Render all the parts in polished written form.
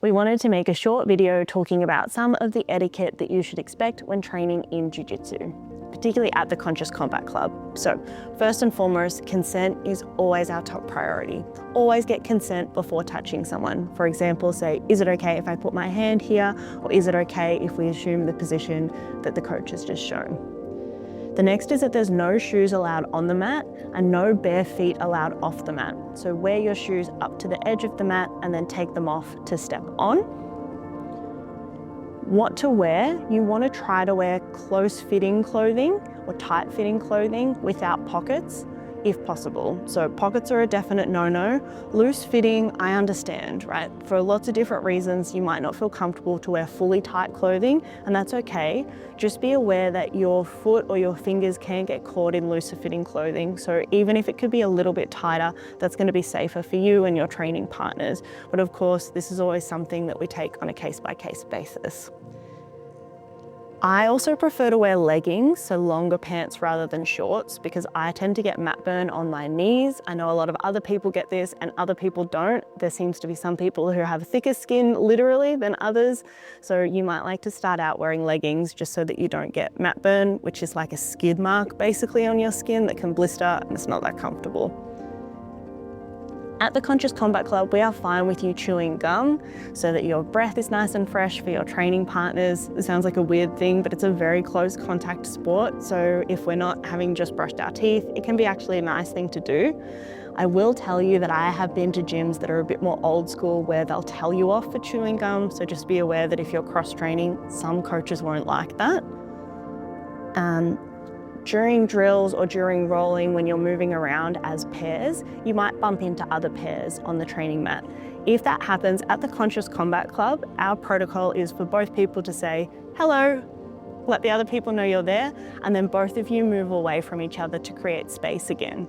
We wanted to make a short video talking about some of the etiquette that you should expect when training in Jiu Jitsu, particularly at the Conscious Combat Club. So first and foremost, consent is always our top priority. Always get consent before touching someone. For example, say, is it okay if I put my hand here? Or is it okay if we assume the position that the coach has just shown? The next is that there's no shoes allowed on the mat and no bare feet allowed off the mat. So wear your shoes up to the edge of the mat and then take them off to step on. What to wear? You want to try to wear close-fitting clothing or tight-fitting clothing without pockets, if possible. So pockets are a definite no-no. Loose-fitting, I understand, right? For lots of different reasons, you might not feel comfortable to wear fully tight clothing, and that's okay. Just be aware that your foot or your fingers can get caught in looser-fitting clothing. So even if it could be a little bit tighter, that's going to be safer for you and your training partners. But of course, this is always something that we take on a case-by-case basis. I also prefer to wear leggings, so longer pants rather than shorts, because I tend to get mat burn on my knees. I know a lot of other people get this and other people don't. There seems to be some people who have thicker skin literally than others. So you might like to start out wearing leggings just so that you don't get mat burn, which is like a skid mark basically on your skin that can blister and it's not that comfortable. At the Conscious Combat Club, we are fine with you chewing gum so that your breath is nice and fresh for your training partners. It sounds like a weird thing, but it's a very close contact sport. So if we're not having just brushed our teeth, it can be actually a nice thing to do. I will tell you that I have been to gyms that are a bit more old school where they'll tell you off for chewing gum. So just be aware that if you're cross training, some coaches won't like that. During drills or during rolling, when you're moving around as pairs, you might bump into other pairs on the training mat. If that happens at the Conscious Combat Club, our protocol is for both people to say, hello, let the other people know you're there, and then both of you move away from each other to create space again.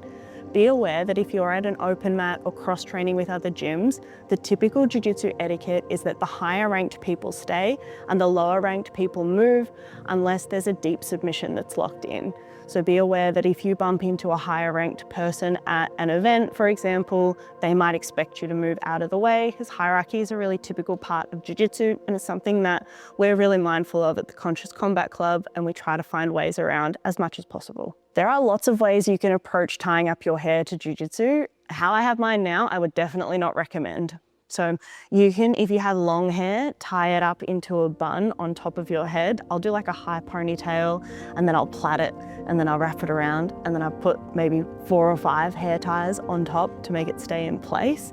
Be aware that if you're at an open mat or cross-training with other gyms, the typical Jiu-Jitsu etiquette is that the higher ranked people stay and the lower ranked people move unless there's a deep submission that's locked in. So be aware that if you bump into a higher ranked person at an event, for example, they might expect you to move out of the way, because hierarchy is a really typical part of Jiu-Jitsu and it's something that we're really mindful of at the Conscious Combat Club, and we try to find ways around as much as possible. There are lots of ways you can approach tying up your hair to Jiu-Jitsu. How I have mine now, I would definitely not recommend. So you can, if you have long hair, tie it up into a bun on top of your head. I'll do like a high ponytail and then I'll plait it and then I'll wrap it around and then I'll put maybe 4 or 5 hair ties on top to make it stay in place.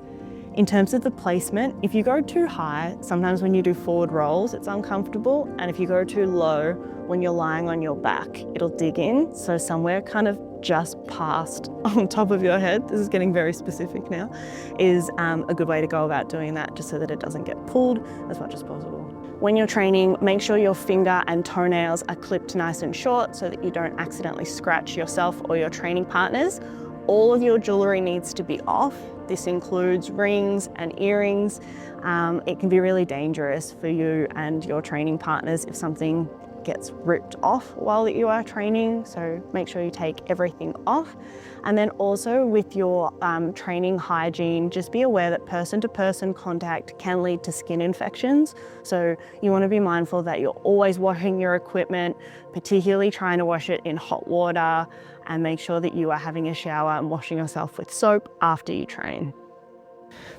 In terms of the placement, if you go too high, sometimes when you do forward rolls, it's uncomfortable. And if you go too low, when you're lying on your back, it'll dig in. So somewhere kind of just past on top of your head, this is getting very specific now, is a good way to go about doing that, just so that it doesn't get pulled as much as possible. When you're training, make sure your finger and toenails are clipped nice and short so that you don't accidentally scratch yourself or your training partners. All of your jewelry needs to be off. This includes rings and earrings. It can be really dangerous for you and your training partners if something gets ripped off while you are training, so make sure you take everything off. And then also with your training hygiene, just be aware that person-to-person contact can lead to skin infections. So you want to be mindful that you're always washing your equipment, particularly trying to wash it in hot water, and make sure that you are having a shower and washing yourself with soap after you train.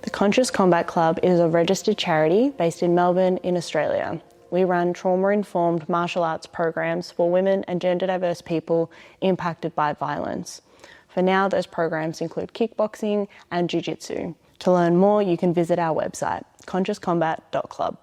The Conscious Combat Club is a registered charity based in Melbourne in Australia. We run trauma-informed martial arts programs for women and gender-diverse people impacted by violence. For now, those programs include kickboxing and jiu-jitsu. To learn more, you can visit our website, consciouscombat.club.